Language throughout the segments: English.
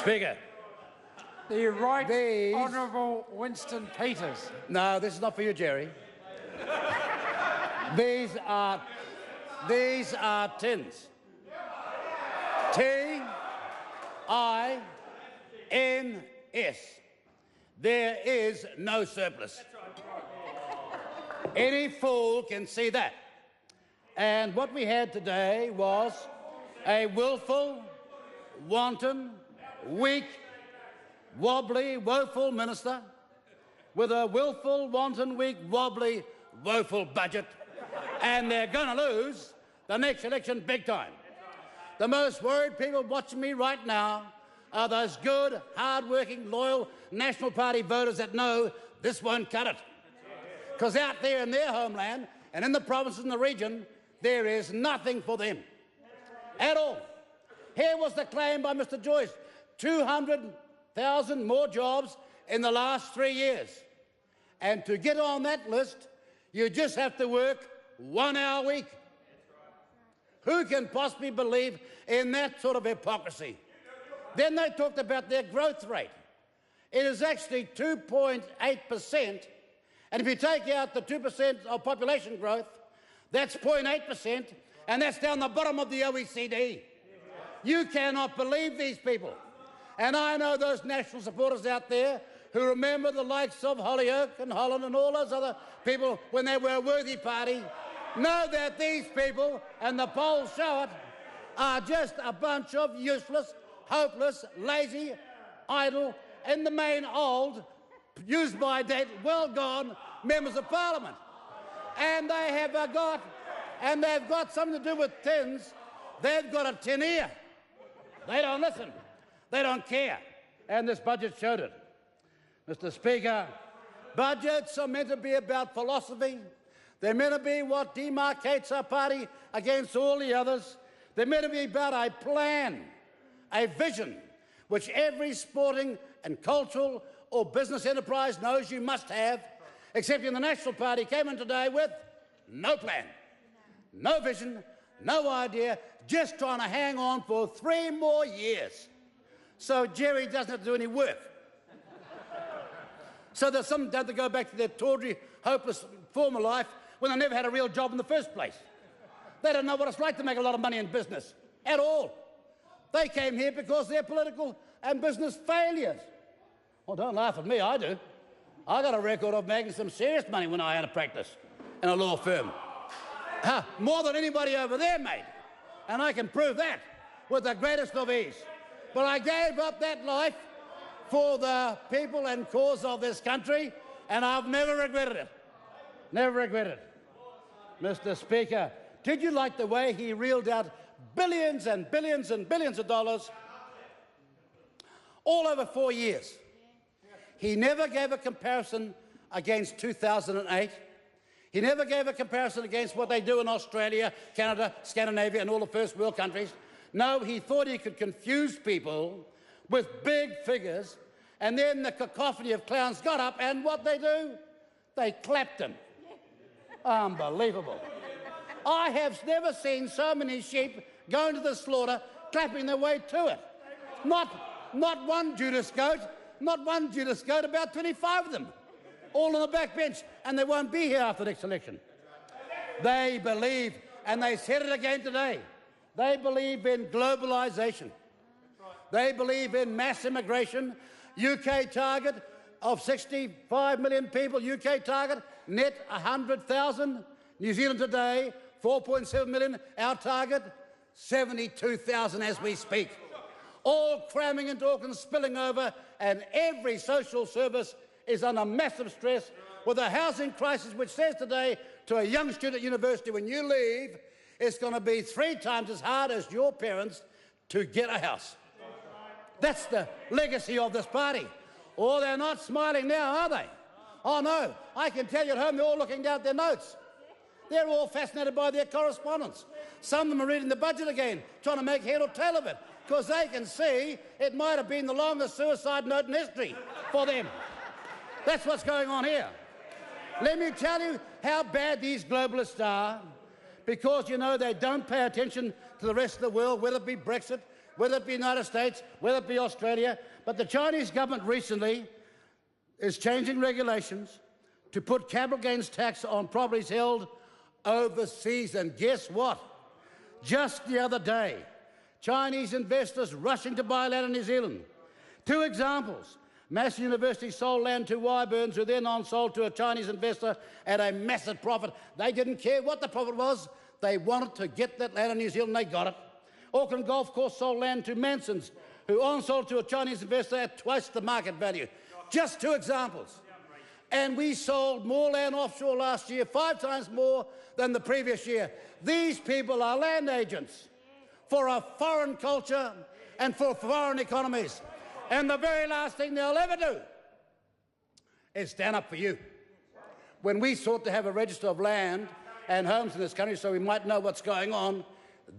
Speaker. The Right Honourable Winston Peters. No, this is not for you, Jerry. These are tins. T-I-N-S. There is no surplus. Any fool can see that. And what we had today was a willful, wanton, weak, wobbly, woeful minister with a willful, wanton, weak, wobbly, woeful budget, and they're going to lose the next election big time. The most worried people watching me right now are those good, hard-working, loyal National Party voters that know this won't cut it. Because out there in their homeland and in the provinces and the region, there is nothing for them at all. Here was the claim by Mr Joyce, 200,000 more jobs in the last 3 years. And to get on that list, you just have to work 1 hour a week. Who can possibly believe in that sort of hypocrisy? Then they talked about their growth rate. It is actually 2.8%, and if you take out the 2% of population growth, that's 0.8%, and that's down the bottom of the OECD. You cannot believe these people. And I know those national supporters out there who remember the likes of Holyoake and Holland and all those other people when they were a worthy party, know that these people, and the polls show it, are just a bunch of useless, hopeless, lazy, idle, in the main old, used-by date, well-gone members of Parliament. And they have they've got something to do with tins. They've got a tin ear. They don't listen. They don't care. And this budget showed it. Mr Speaker, budgets are meant to be about philosophy. They're meant to be what demarcates our party against all the others. They're meant to be about a plan, a vision, which every sporting and cultural or business enterprise knows you must have, except in the National Party came in today with no plan, no vision, no idea, just trying to hang on for 3 more years. So Jerry doesn't have to do any work. So there's some that go back to their tawdry, hopeless former life when they never had a real job in the first place. They don't know what it's like to make a lot of money in business at all. They came here because they're political and business failures. Well, don't laugh at me, I do. I got a record of making some serious money when I had a practice in a law firm. More than anybody over there made. And I can prove that with the greatest of ease. But I gave up that life for the people and cause of this country, and I've never regretted it. Never regretted it. Mr Speaker, did you like the way he reeled out billions and billions and billions of dollars all over 4 years? He never gave a comparison against 2008. He never gave a comparison against what they do in Australia, Canada, Scandinavia and all the first world countries. No, he thought he could confuse people with big figures, and then the cacophony of clowns got up, and what they do? They clapped him. Unbelievable. I have never seen so many sheep going to the slaughter clapping their way to it. Not one Judas goat, about 25 of them, all on the back bench, and they won't be here after the next election. They believe, and they said it again today, they believe in globalisation. They believe in mass immigration. UK target of 65 million people, UK target, net 100,000. New Zealand today, 4.7 million. Our target, 72,000 as we speak. All cramming into Auckland, spilling over, and every social service is under massive stress with a housing crisis which says today to a young student at university, when you leave, it's going to be 3 times as hard as your parents to get a house. That's the legacy of this party. Oh, they're not smiling now, are they? Oh, no. I can tell you at home they're all looking down at their notes. They're all fascinated by their correspondence. Some of them are reading the budget again, trying to make head or tail of it, because they can see it might have been the longest suicide note in history for them. That's what's going on here. Let me tell you how bad these globalists are, because, you know, they don't pay attention to the rest of the world, whether it be Brexit, whether it be the United States, whether it be Australia. But the Chinese government recently is changing regulations to put capital gains tax on properties held overseas. And guess what? Just the other day, Chinese investors rushing to buy land in New Zealand. Two examples. Massey University sold land to Wyburns, who then on-sold to a Chinese investor at a massive profit. They didn't care what the profit was. They wanted to get that land in New Zealand, and they got it. Auckland Golf Course sold land to Mansons, who on-sold to a Chinese investor at twice the market value. Just two examples. And we sold more land offshore last year, 5 times more than the previous year. These people are land agents for a foreign culture and for foreign economies. And the very last thing they'll ever do is stand up for you. When we sought to have a register of land and homes in this country so we might know what's going on,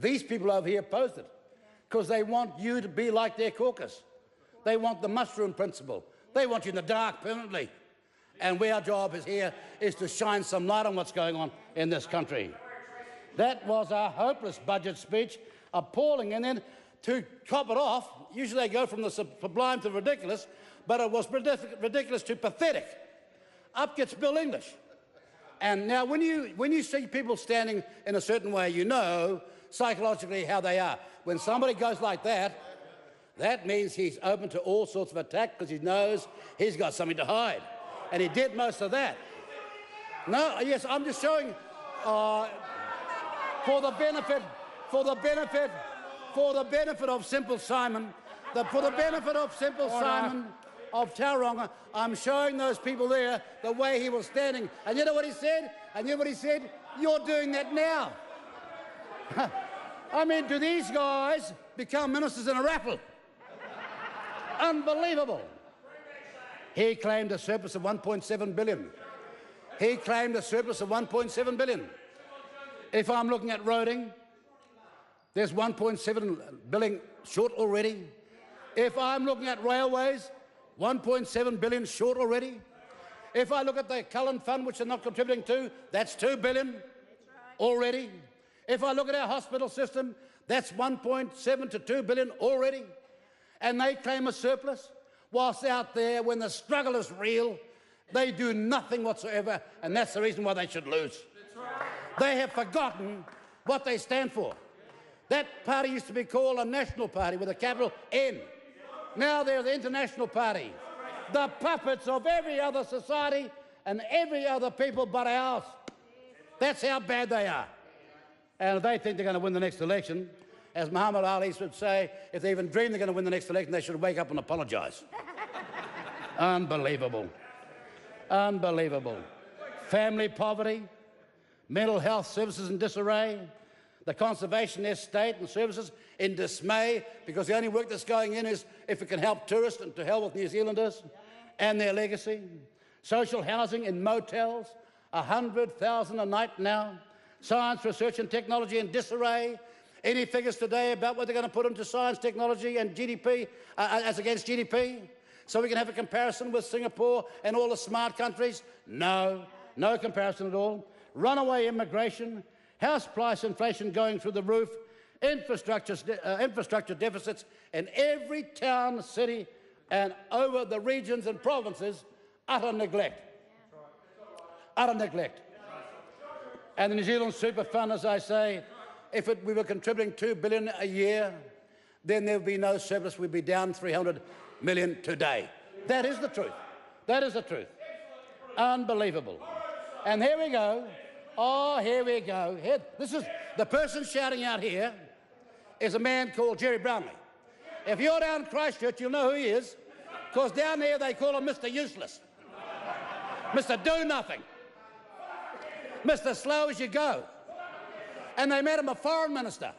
these people over here opposed it because they want you to be like their caucus. They want the mushroom principle. They want you in the dark permanently. And our job is here is to shine some light on what's going on in this country. That was a hopeless budget speech, appalling. And then to top it off, usually they go from the sublime to ridiculous, but it was ridiculous to pathetic. Up gets Bill English. And now when you see people standing in a certain way, you know psychologically how they are. When somebody goes like that, that means he's open to all sorts of attack because he knows he's got something to hide. And he did most of that. No, yes, I'm just showing for the benefit of Simple Simon, of Tauranga, I'm showing those people there the way he was standing. And you know what he said? You're doing that now. I mean, do these guys become ministers in a raffle? Unbelievable. He claimed a surplus of $1.7 billion. He claimed a surplus of $1.7 billion. If I'm looking at roading, there's $1.7 billion short already. If I'm looking at railways, $1.7 billion short already. If I look at the Cullen Fund, which they're not contributing to, that's $2 billion already. If I look at our hospital system, that's $1.7 to $2 billion already. And they claim a surplus. Whilst out there, when the struggle is real, they do nothing whatsoever, and that's the reason why they should lose. They have forgotten what they stand for. That party used to be called a national party with a capital N. Now they're the international party, the puppets of every other society and every other people but ours. That's how bad they are. And if they think they're going to win the next election, as Muhammad Ali would say, if they even dream they're going to win the next election, they should wake up and apologise. Unbelievable. Unbelievable. Family poverty, mental health services in disarray, the conservation estate and services in dismay because the only work that's going in is if it can help tourists and to hell with New Zealanders and their legacy. Social housing in motels, 100,000 a night now. Science, research and technology in disarray. Any figures today about what they're going to put into science, technology and GDP as against GDP? So we can have a comparison with Singapore and all the smart countries? No, no comparison at all. Runaway immigration, house price inflation going through the roof, infrastructure deficits in every town, city and over the regions and provinces, utter neglect. Utter neglect. And the New Zealand Super Fund, as I say, if we were contributing $2 billion a year, then there would be no surplus. We'd be down $300 million today. That is the truth. That is the truth. Unbelievable. And here we go. Oh, here we go. This is the person shouting out here is a man called Jerry Brownlee. If you're down Christchurch, you'll know who he is, because down there they call him Mr. Useless, Mr. Do Nothing, Mr. Slow as you go. And they made him a foreign minister.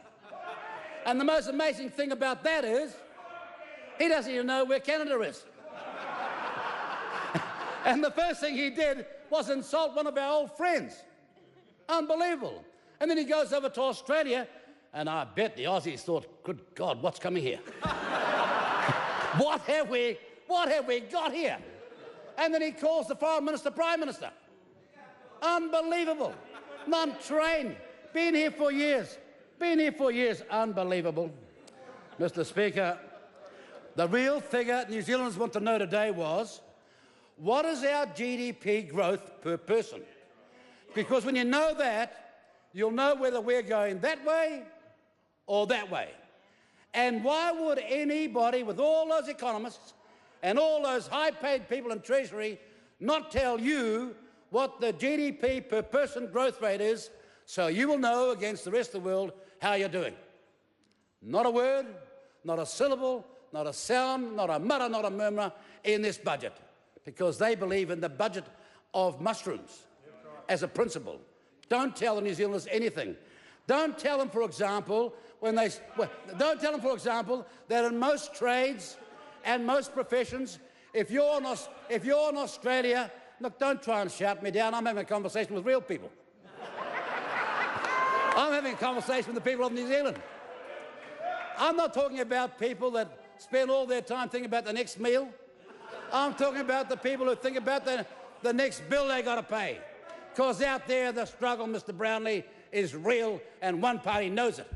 And the most amazing thing about that is he doesn't even know where Canada is. And the first thing he did was insult one of our old friends. Unbelievable. And then he goes over to Australia, and I bet the Aussies thought, good God, what's coming here? What have we got here? And then he calls the foreign minister Prime Minister. Unbelievable. Non-trained. Been here for years. Been here for years. Unbelievable. Mr. Speaker, the real figure New Zealanders want to know today was, what is our GDP growth per person? Because when you know that, you'll know whether we're going that way or that way. And why would anybody with all those economists and all those high-paid people in Treasury not tell you what the GDP per person growth rate is, so you will know against the rest of the world how you're doing? Not a word, not a syllable, not a sound, not a mutter, not a murmur in this budget, because they believe in the budget of mushrooms as a principle. Don't tell the New Zealanders anything. Don't tell them, for example, don't tell them, for example, that in most trades and most professions, if you're in Australia, look, don't try and shout me down. I'm having a conversation with real people. I'm having a conversation with the people of New Zealand. I'm not talking about people that spend all their time thinking about the next meal. I'm talking about the people who think about the next bill they got to pay. Because out there, the struggle, Mr. Brownlee, is real, and one party knows it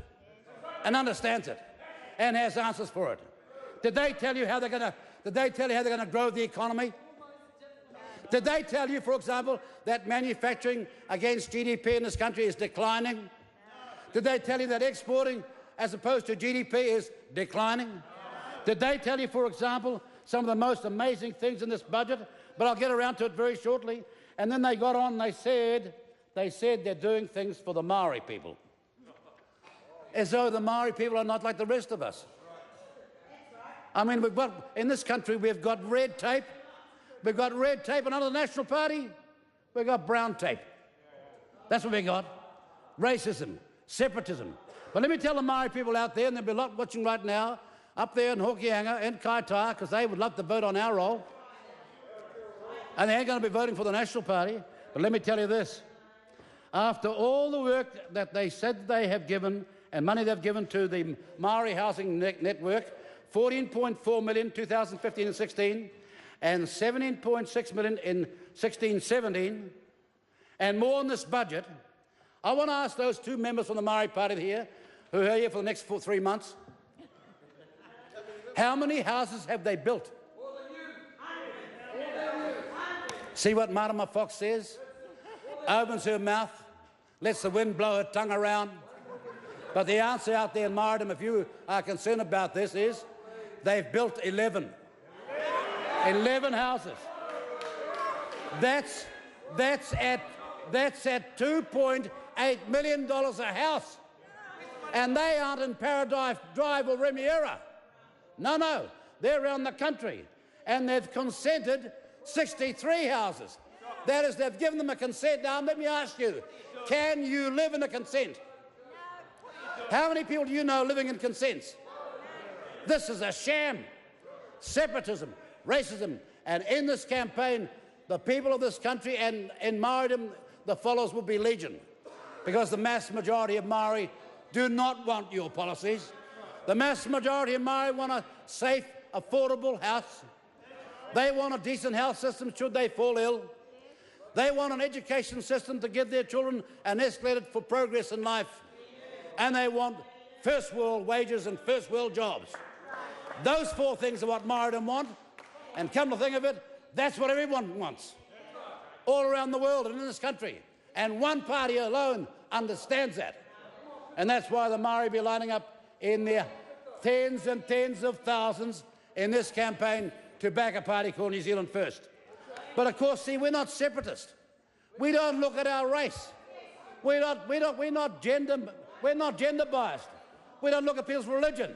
and understands it and has answers for it. Did they tell you how they're going to grow the economy? Did they tell you, for example, that manufacturing against GDP in this country is declining? Did they tell you that exporting as opposed to GDP is declining? Did they tell you, for example, some of the most amazing things in this budget? But I'll get around to it very shortly. And then they got on and they said they're doing things for the Maori people. As though the Maori people are not like the rest of us. I mean, in this country, we've got red tape. We've got red tape, and under the National Party, we've got brown tape. That's what we got. Racism, separatism. But let me tell the Maori people out there, and there'll be a lot watching right now, up there in Hokianga, in Kaitaia, because they would love to vote on our roll. And they ain't going to be voting for the National Party. But let me tell you this. After all the work that they said they have given and money they've given to the Maori Housing Network, 14.4 million in 2015 and 16, and 17.6 million in 16-17, and more in this budget, I want to ask those two members from the Maori Party here, who are here for the next 3 months, how many houses have they built? See what Marama Fox says? Opens her mouth, lets the wind blow her tongue around. But the answer out there in Maridom, if you are concerned about this, is they've built 11. 11 houses. That's at $2.8 million a house. And they aren't in Paradise Drive or Remuera. No, they're around the country. And they've consented 63 houses. That is, they've given them a consent. Now, let me ask you, can you live in a consent? How many people do you know living in consents? This is a sham. Separatism, racism, and in this campaign, the people of this country and in Maoridom, the followers will be legion, because the mass majority of Maori do not want your policies. The mass majority of Maori want a safe, affordable house. They want a decent health system should they fall ill. They want an education system to give their children an escalator for progress in life. And they want first world wages and first world jobs. Those four things are what Maoridom want. And come to think of it, that's what everyone wants. All around the world and in this country. And one party alone understands that. And that's why the Maori be lining up in their tens and tens of thousands in this campaign to back a party called New Zealand First. But of course, see, we're not separatist. We don't look at our race. We're not gender biased. We don't look at people's religion.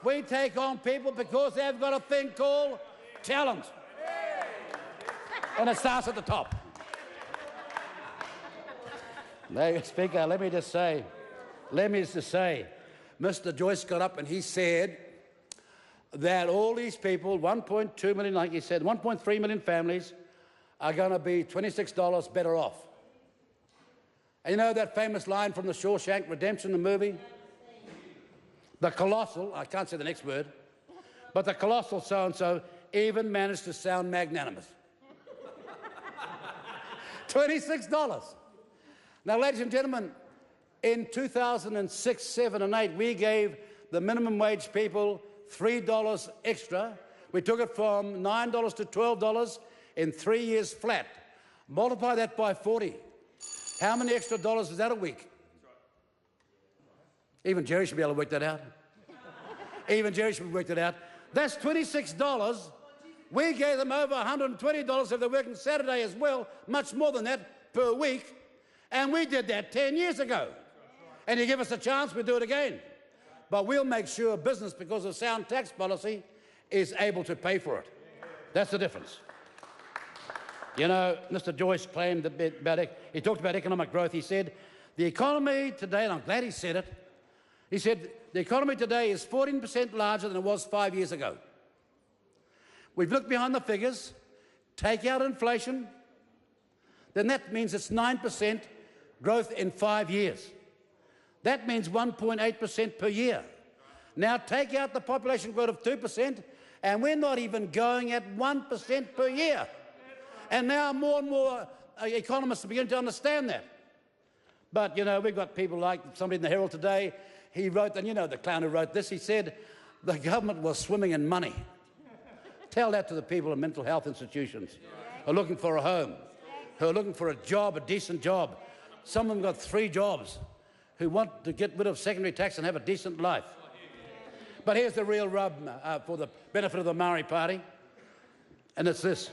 We take on people because they've got a thing called talent. And it starts at the top. Speaker, let me just say, Mr. Joyce got up and he said that all these people, 1.2 million, like he said, 1.3 million families, are going to be $26 better off. And you know that famous line from the Shawshank Redemption, the movie? The colossal, I can't say the next word, but the colossal so-and-so even managed to sound magnanimous. $26. Now, ladies and gentlemen, In 2006, 7 and 8, we gave the minimum wage people $3 extra. We took it from $9 to $12 in 3 years flat. Multiply that by 40. How many extra dollars is that a week? Even Jerry should be able to work that out. Even Jerry should work that out. That's $26. We gave them over $120 if they're working Saturday as well, much more than that per week. And we did that 10 years ago. And you give us a chance, we'll do it again. But we'll make sure business, because of sound tax policy, is able to pay for it. That's the difference. You know, Mr. Joyce claimed that he talked about economic growth. He said, the economy today, and I'm glad he said it, he said, the economy today is 14% larger than it was 5 years ago. We've looked behind the figures, take out inflation, then that means it's 9% growth in 5 years. That means 1.8% per year. Now take out the population growth of 2%, and we're not even going at 1% per year. And now more and more economists are beginning to understand that. But, you know, we've got people like somebody in the Herald today, he wrote, and you know the clown who wrote this, he said, the government was swimming in money. Tell that to the people in mental health institutions who are looking for a home, who are looking for a job, a decent job. Some of them got 3 jobs, who want to get rid of secondary tax and have a decent life. But here's the real rub for the benefit of the Maori Party, and it's this.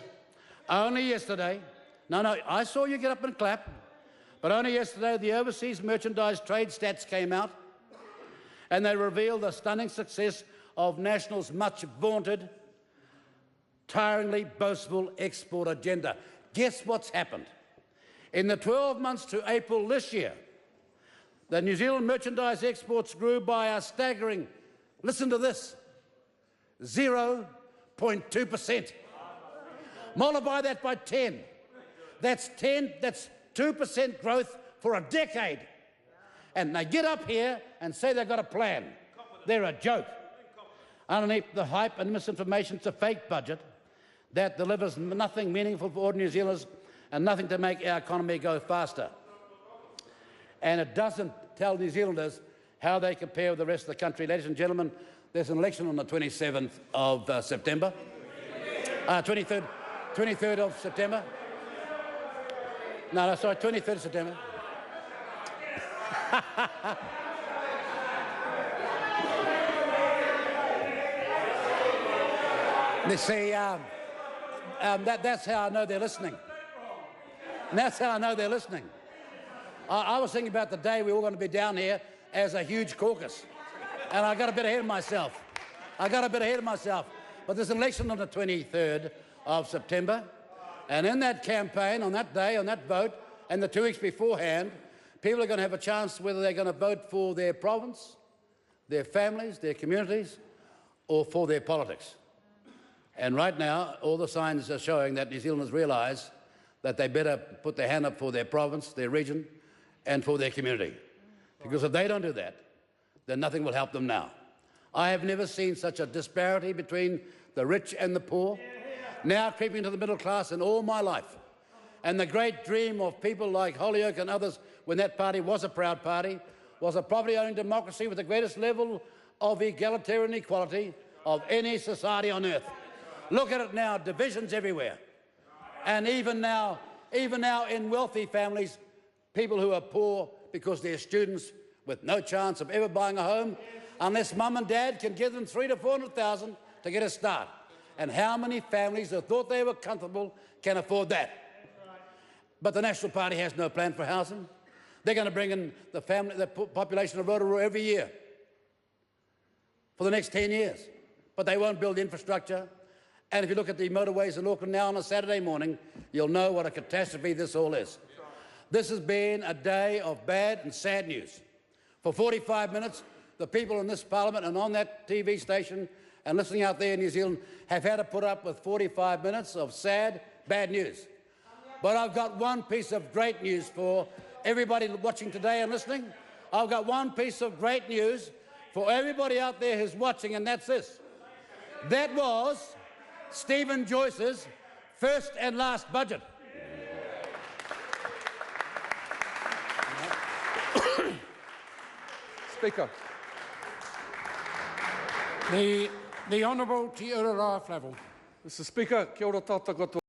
Only yesterday, no, I saw you get up and clap, but only yesterday the overseas merchandise trade stats came out, and they revealed the stunning success of National's much vaunted, tiringly boastful export agenda. Guess what's happened? In the 12 months to April this year, the New Zealand merchandise exports grew by a staggering, listen to this, 0.2%. Multiply that by 10. That's 2% growth for a decade. And they get up here and say they've got a plan. They're a joke. Underneath the hype and misinformation, it's a fake budget that delivers nothing meaningful for ordinary New Zealanders and nothing to make our economy go faster. And it doesn't tell New Zealanders how they compare with the rest of the country. Ladies and gentlemen, there's an election on the 27th of September. 23rd of September. No, sorry, 23rd of September. You see, that's how I know they're listening. And that's how I know they're listening. I was thinking about the day we were all going to be down here as a huge caucus. And I got a bit ahead of myself. But there's an election on the 23rd of September. And in that campaign, on that day, on that vote, and the 2 weeks beforehand, people are going to have a chance whether they're going to vote for their province, their families, their communities, or for their politics. And right now, all the signs are showing that New Zealanders realise that they better put their hand up for their province, their region, and for their community. Because if they don't do that, then nothing will help them now. I have never seen such a disparity between the rich and the poor, now creeping into the middle class in all my life. And the great dream of people like Holyoake and others, when that party was a proud party, was a property-owning democracy with the greatest level of egalitarian equality of any society on earth. Look at it now, divisions everywhere. And even now in wealthy families, people who are poor because they're students with no chance of ever buying a home, unless mum and dad can give them $300,000 to $400,000 to get a start. And how many families who thought they were comfortable can afford that? But the National Party has no plan for housing. They're going to bring in the population of Rotorua every year for the next 10 years. But they won't build infrastructure. And if you look at the motorways in Auckland now on a Saturday morning, you'll know what a catastrophe this all is. This has been a day of bad and sad news. For 45 minutes, the people in this parliament and on that TV station and listening out there in New Zealand have had to put up with 45 minutes of sad, bad news. But I've got one piece of great news for everybody watching today and listening. I've got one piece of great news for everybody out there who's watching, and that's this. That was Stephen Joyce's first and last budget. Speaker. The Honourable Te Urara Flavel. Mr. Speaker, kia ora tātou katoa.